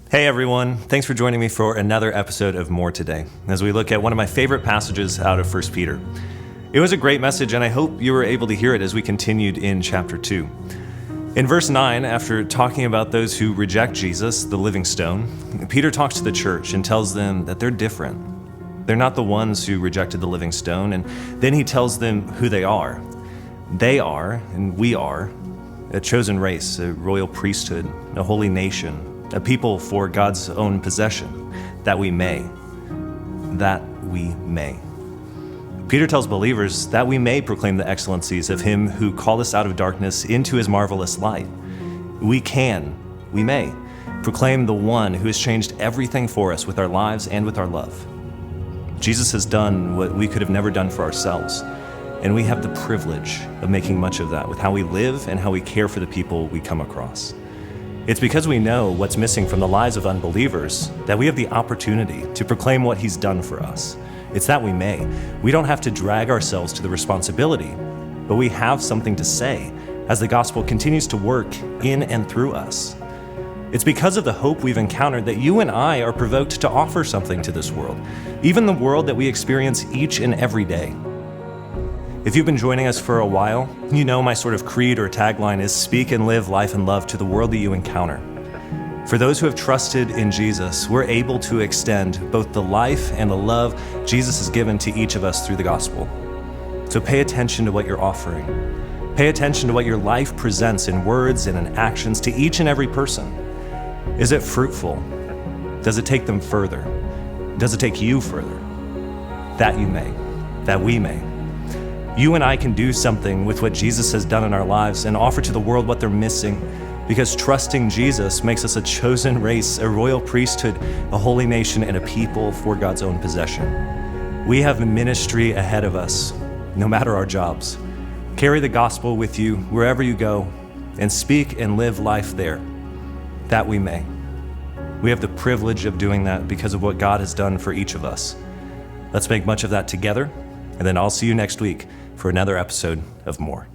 Hey everyone, thanks for joining me for another episode of More today, as we look at one of my favorite passages out of 1 Peter. It was a great message, and I hope you were able to hear it as we continued in chapter 2. In verse 9, after talking about those who reject Jesus, the living stone, Peter talks to the church and tells them that they're different. They're not the ones who rejected the living stone, and then he tells them who they are. They are, and we are, a chosen race, a royal priesthood, a holy nation, a people for God's own possession, that we may. Peter tells believers that we may proclaim the excellencies of him who called us out of darkness into his marvelous light. We may proclaim the one who has changed everything for us with our lives and with our love. Jesus has done what we could have never done for ourselves, and we have the privilege of making much of that with how we live and how we care for the people we come across. It's because we know what's missing from the lives of unbelievers that we have the opportunity to proclaim what he's done for us. It's that we may. We don't have to drag ourselves to the responsibility, but we have something to say as the gospel continues to work in and through us. It's because of the hope we've encountered that you and I are provoked to offer something to this world, even the world that we experience each and every day. If you've been joining us for a while, you know my sort of creed or tagline is speak and live life and love to the world that you encounter. For those who have trusted in Jesus, we're able to extend both the life and the love Jesus has given to each of us through the gospel. So pay attention to what you're offering. Pay attention to what your life presents in words and in actions to each and every person. Is it fruitful? Does it take them further? Does it take you further? That you may, that we may. You and I can do something with what Jesus has done in our lives and offer to the world what they're missing, because trusting Jesus makes us a chosen race, a royal priesthood, a holy nation, and a people for God's own possession. We have ministry ahead of us, no matter our jobs. Carry the gospel with you wherever you go and speak and live life there, that we may. We have the privilege of doing that because of what God has done for each of us. Let's make much of that together, and then I'll see you next week for another episode of More.